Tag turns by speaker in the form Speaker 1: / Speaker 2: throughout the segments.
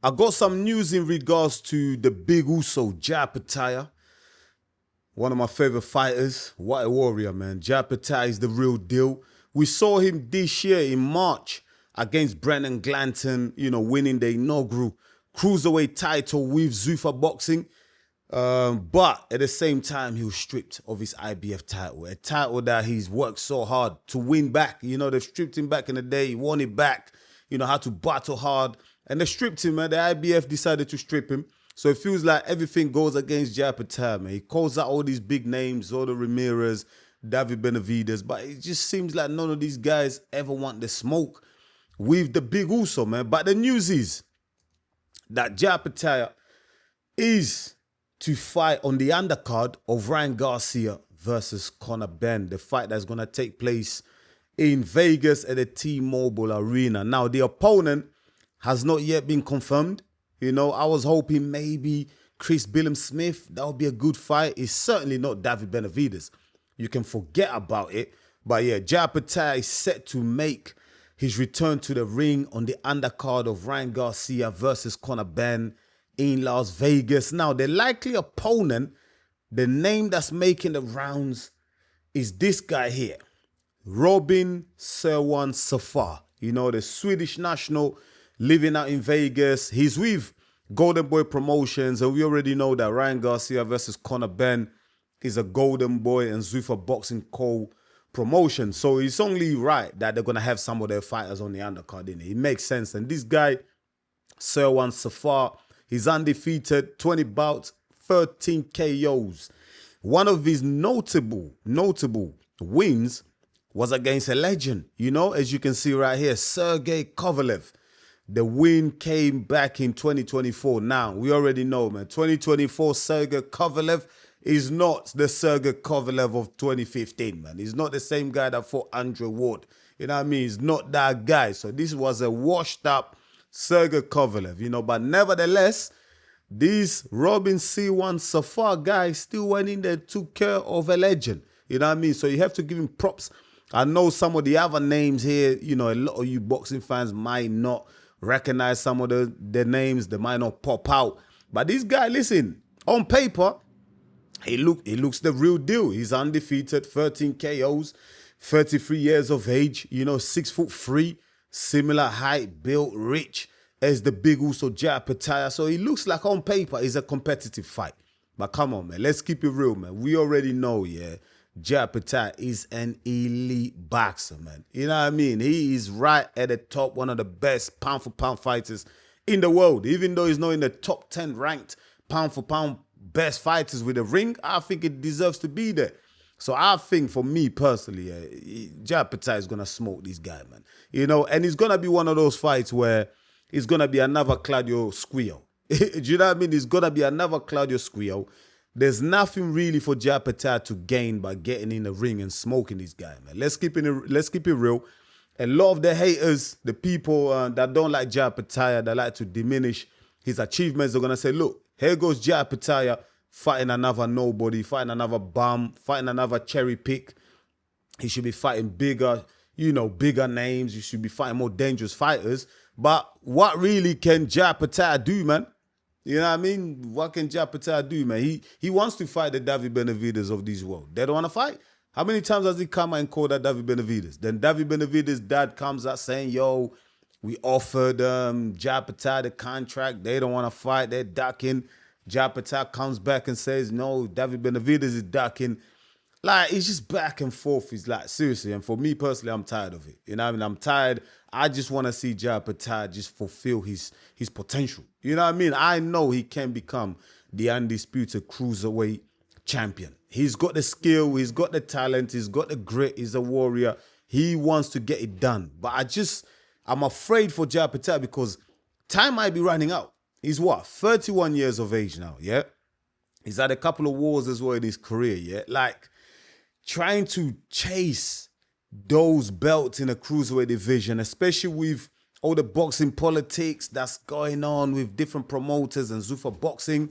Speaker 1: I got some news in regards to the big Uso, Jai Opetaia. One of my favorite fighters. What a warrior, man. Jai Opetaia is the real deal. We saw him this year in March against Brendan Glanton, winning the inaugural Cruiserweight title with Zuffa Boxing. But at the same time, he was stripped of his IBF title, a title that he's worked so hard to win back. They've stripped him back in the day. He won it back, had to battle hard. And they stripped him, man. The IBF decided to strip him. So it feels like everything goes against Jai Opetaia, man. He calls out all these big names, all the Ramirez, David Benavidez, but it just seems like none of these guys ever want the smoke with the big Uso, man. But the news is that Jai Opetaia is to fight on the undercard of Ryan Garcia versus Conor Benn, the fight that's going to take place in Vegas at the T-Mobile Arena. Now, the opponent has not yet been confirmed. I was hoping maybe Chris Billam-Smith. That would be a good fight. It's certainly not David Benavidez. You can forget about it. But yeah, Jai Opetaia is set to make his return to the ring on the undercard of Ryan Garcia versus Conor Benn in Las Vegas. Now, the likely opponent, the name that's making the rounds, is this guy here, Robin Serwan Safar. The Swedish national living out in Vegas. He's with Golden Boy Promotions, and we already know that Ryan Garcia versus Conor Benn is a Golden Boy and Zuffa Boxing co-promotion. So it's only right that they're going to have some of their fighters on the undercard in it. It makes sense. And this guy, Serwan Safar, he's undefeated, 20 bouts, 13 KOs. One of his notable wins was against a legend, as you can see right here, Sergey Kovalev. The win came back in 2024. Now, we already know, man, 2024 Sergey Kovalev is not the Sergey Kovalev of 2015, man. He's not the same guy that fought Andre Ward. He's not that guy. So this was a washed up Sergey Kovalev, but nevertheless, this Robin C1 Safar guy still went in there, took care of a legend. So you have to give him props. I know some of the other names here, a lot of you boxing fans might not recognize some of the names. They might not pop out. But this guy, listen, on paper, he looks the real deal. He's undefeated, 13 KOs, 33 years of age, 6'3", similar height, built, rich as the big Uso Jai Opetaia. So he looks like on paper is a competitive fight. But come on, man, let's keep it real, man. We already know, yeah, Jai Opetaia is an elite boxer, man. He is right at the top, one of the best pound-for-pound fighters in the world. Even though he's not in the top 10 ranked pound-for-pound best fighters with a ring, I think it deserves to be there. So I think, for me personally, Jai Opetaia is going to smoke this guy, man. And it's going to be one of those fights where it's going to be another Claudio squeal. Do you know what I mean? It's going to be another Claudio squeal. There's nothing really for Jai Opetaia to gain by getting in the ring and smoking this guy, man. Let's keep it real. A lot of the haters, the people that don't like Jai Opetaia, that like to diminish his achievements, they're going to say, look, here goes Jai Opetaia fighting another nobody, fighting another bum, fighting another cherry pick. He should be fighting bigger names. You should be fighting more dangerous fighters. But what really can Jai Opetaia do, man? What can Jai Opetaia do, man? He wants to fight the David Benavidez of this world. They don't want to fight. How many times has he come out and called that David Benavidez? Then David Benavidez's dad comes out saying, yo, we offered Jai Opetaia the contract. They don't want to fight. They're ducking. Jai Opetaia comes back and says, no, David Benavidez is ducking. Like, it's just back and forth. It's like, seriously. And for me personally, I'm tired of it. I'm tired. I just want to see Jai Opetaia just fulfill his potential. I know he can become the undisputed Cruiserweight champion. He's got the skill. He's got the talent. He's got the grit. He's a warrior. He wants to get it done. But I'm afraid for Jai Opetaia because time might be running out. He's 31 years of age now, yeah? He's had a couple of wars as well in his career, yeah? Like, trying to chase those belts in a cruiserweight division, especially with all the boxing politics that's going on with different promoters and Zuffa Boxing,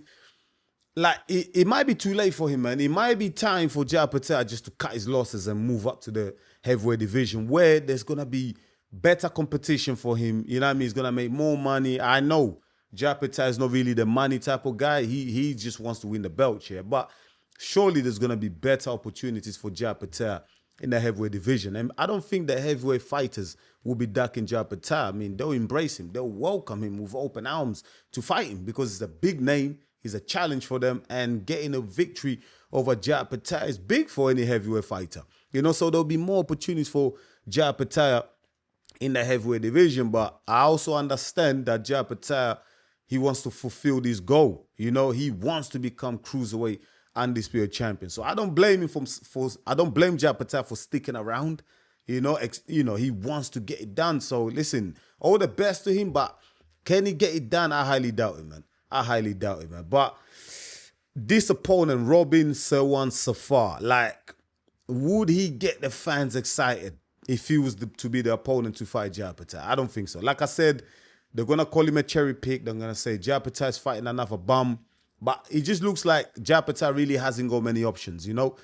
Speaker 1: like, it might be too late for him, man. It might be time for Jai Opetaia just to cut his losses and move up to the heavyweight division where there's going to be better competition for him. He's going to make more money. I know Jai Opetaia is not really the money type of guy. He just wants to win the belt here. But surely there's going to be better opportunities for Jai Opetaia in the heavyweight division. And I don't think the heavyweight fighters will be ducking Jai Opetaia. I mean, they'll embrace him. They'll welcome him with open arms to fight him because he's a big name. He's a challenge for them. And getting a victory over Jai Opetaia is big for any heavyweight fighter. You know, so there'll be more opportunities for Jai Opetaia in the heavyweight division. But I also understand that Jai Opetaia, he wants to fulfill this goal. You know, he wants to become Cruiserweight undisputed champion. So I don't blame him I don't blame Jai Opetaia for sticking around. You know, he wants to get it done. So listen, all the best to him, but can he get it done? I highly doubt it, man. I highly doubt it, man. But this opponent, Robin Serwan Safar, like, would he get the fans excited if he was to be the opponent to fight Jai Opetaia? I don't think so. Like I said, they're going to call him a cherry pick. They're going to say Jai Opetaia is fighting another bum. But it just looks like Jai Opetaia really hasn't got many options, you know.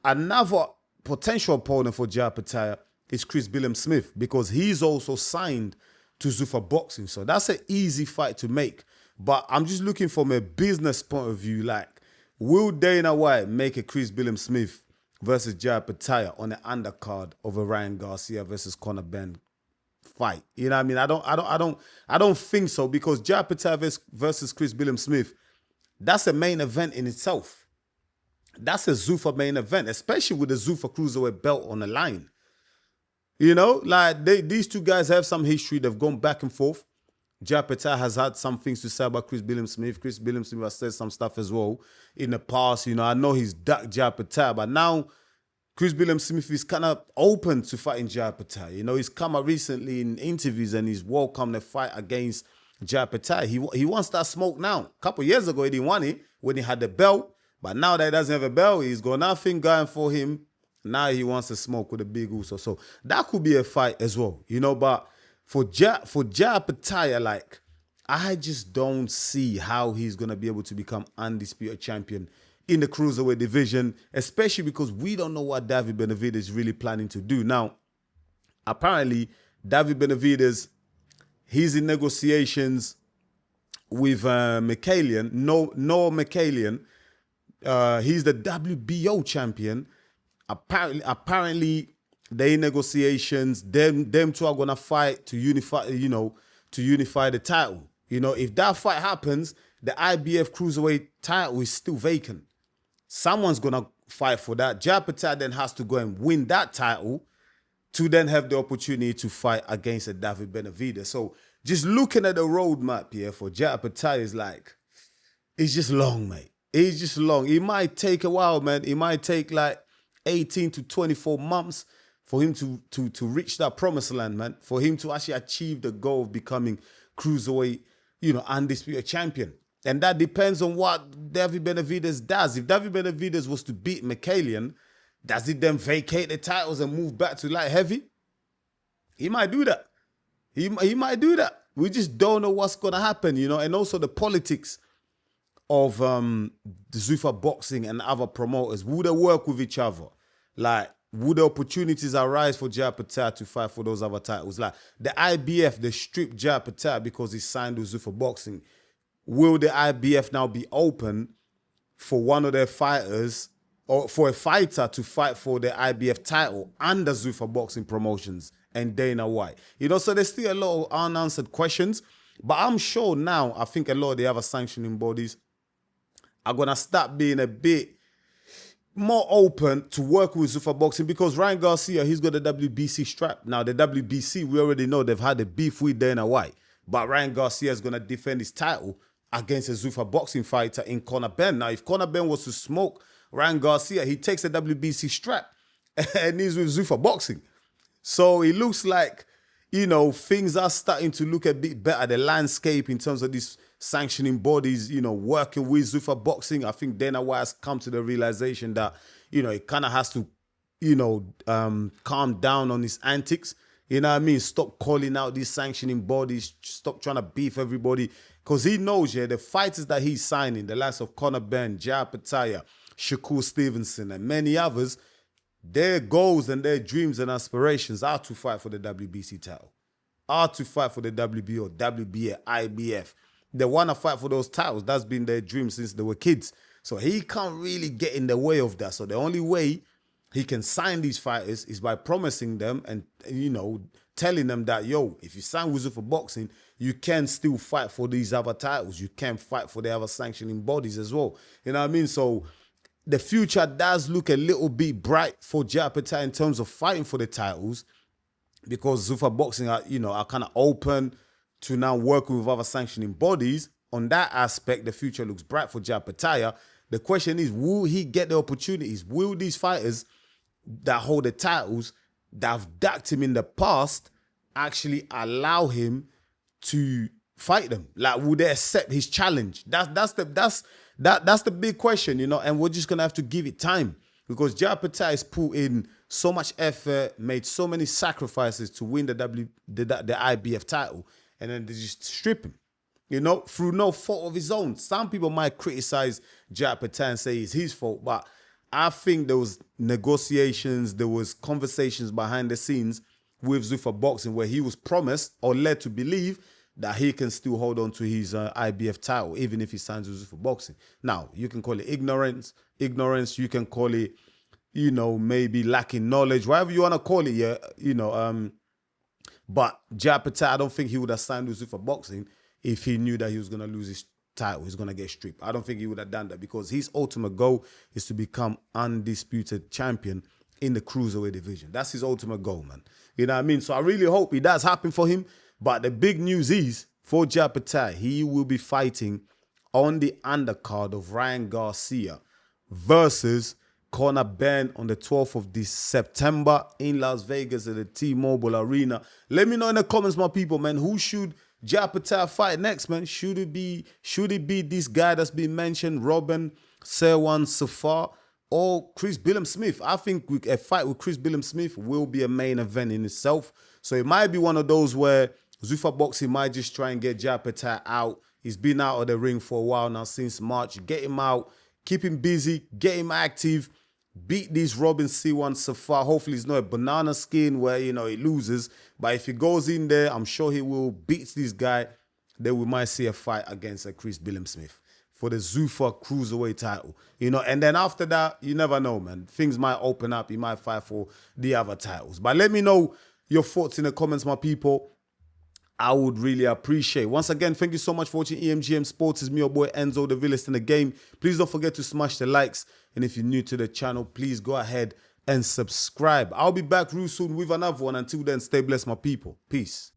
Speaker 1: Another potential opponent for Jai Opetaia is Chris Billam-Smith because he's also signed to Zuffa Boxing. So that's an easy fight to make. But I'm just looking from a business point of view, like, will Dana White make a Chris Billam-Smith versus Jai Opetaia on the undercard of a Ryan Garcia versus Conor Benn fight? You know what I mean? I don't think so because Jai Opetaia versus Chris Billam-Smith, that's a main event in itself. That's a Zuffa main event, especially with the Zuffa Cruiserweight belt on the line. You know, like these two guys have some history. They've gone back and forth. Jai Opetaia has had some things to say about Chris Billam-Smith. Chris Billam-Smith has said some stuff as well in the past. You know, I know he's ducked Jai Opetaia, but now Chris Billam-Smith is kind of open to fighting Jai Opetaia. You know, he's come out recently in interviews and he's welcomed the fight against Jai Opetaia. He wants that smoke now. A couple of years ago, he didn't want it when he had the belt. But now that he doesn't have a belt, he's got nothing going for him. Now he wants to smoke with a big Uso. So that could be a fight as well, you know. But for Jai Opetaia, like, I just don't see how he's going to be able to become undisputed champion in the Cruiserweight division, especially because we don't know what David Benavidez is really planning to do. Now, apparently, David Benavidez, he's in negotiations with Mikaelian, Noel Mikaelian. He's the WBO champion. Apparently, they in negotiations. Them two are gonna fight to unify, you know, to unify the title. You know, if that fight happens, the IBF Cruiserweight title is still vacant. Someone's gonna fight for that. Jai Opetaia then has to go and win that title to then have the opportunity to fight against a David Benavidez. So just looking at the roadmap here for Jai Opetaia is like, it's just long, mate. It's just long. It might take a while, man. It might take like 18 to 24 months for him to reach that promised land, man. For him to actually achieve the goal of becoming Cruiserweight, you know, undisputed champion. And that depends on what David Benavidez does. If David Benavidez was to beat Mikaelian, does he then vacate the titles and move back to light heavy? He might do that. He might do that. We just don't know what's going to happen, you know. And also the politics of the Zuffa Boxing and other promoters. Would they work with each other? Like, would the opportunities arise for Jai Opetaia to fight for those other titles? Like, the IBF, they stripped Jai Opetaia because he signed with Zuffa Boxing. Will the IBF now be open for one of their fighters or for a fighter to fight for the IBF title under Zuffa Boxing Promotions and Dana White? You know, so there's still a lot of unanswered questions. But I'm sure now, I think a lot of the other sanctioning bodies are going to start being a bit more open to work with Zuffa Boxing because Ryan Garcia, he's got the WBC strap. Now, the WBC, we already know they've had a beef with Dana White. But Ryan Garcia is going to defend his title against a Zuffa Boxing fighter in Conor Benn. Now, if Conor Benn was to smoke Ryan Garcia, he takes the WBC strap and he's with Zuffa Boxing. So it looks like, you know, things are starting to look a bit better. The landscape in terms of these sanctioning bodies, you know, working with Zuffa Boxing. I think Dana White has come to the realization that, you know, it kind of has to, you know, calm down on his antics. You know what I mean? Stop calling out these sanctioning bodies. Stop trying to beef everybody. Because he knows, yeah, the fighters that he's signing, the likes of Conor Benn, Jai Opetaia, Shakur Stevenson, and many others, their goals and their dreams and aspirations are to fight for the WBC title, are to fight for the WBO, WBA, IBF. They want to fight for those titles. That's been their dream since they were kids. So he can't really get in the way of that. So the only way he can sign these fighters is by promising them and, telling them that, yo, if you sign with Zuffa Boxing, you can still fight for these other titles. You can fight for the other sanctioning bodies as well. You know what I mean? So the future does look a little bit bright for Jai Opetaia in terms of fighting for the titles, because Zuffa Boxing are kind of open to now working with other sanctioning bodies. On that aspect, the future looks bright for Jai Opetaia. The question is, will he get the opportunities? Will these fighters that hold the titles that have ducked him in the past actually allow him to fight them? Like, will they accept his challenge? That's the big question, and we're just gonna have to give it time, because Jai Opetaia has put in so much effort, made so many sacrifices to win the IBF title, and then they just strip him, through no fault of his own. Some people might criticize Jai Opetaia and say it's his fault, but I think there was negotiations, there was conversations behind the scenes with Zuffa Boxing where he was promised or led to believe that he can still hold on to his IBF title, even if he signs with Zuffa Boxing. Now, you can call it ignorance, you can call it, maybe lacking knowledge, whatever you want to call it, but Jai Opetaia, I don't think he would have signed with Zuffa Boxing if he knew that he was going to lose his title, he's going to get stripped. I don't think he would have done that, because his ultimate goal is to become undisputed champion in the Cruiserweight division. That's his ultimate goal, man. You know what I mean? So I really hope it does happen for him. But the big news is, for Jai Opetaia, he will be fighting on the undercard of Ryan Garcia versus Conor Benn on the 12th of this September in Las Vegas at the T-Mobile Arena. Let me know in the comments, my people, man, who should Jai Opetaia fight next, man? Should it be this guy that's been mentioned, Robin Serwan Safar, or Chris Billam-Smith? I think a fight with Chris Billam-Smith will be a main event in itself. So it might be one of those where Zuffa Boxing might just try and get Jai Opetaia out. He's been out of the ring for a while now, since March. Get him out, keep him busy, get him active, beat this Robin C1 Safar. Hopefully it's not a banana skin where, he loses. But if he goes in there, I'm sure he will beat this guy. Then we might see a fight against Chris Billam-Smith for the Zuffa Cruiserweight title. And then after that, you never know, man. Things might open up. He might fight for the other titles. But let me know your thoughts in the comments, my people. I would really appreciate. Once again, thank you so much for watching EMGM Sports. It's me, your boy Enzo, the realest in the game. Please don't forget to smash the likes. And if you're new to the channel, please go ahead and subscribe. I'll be back real soon with another one. Until then, stay blessed, my people. Peace.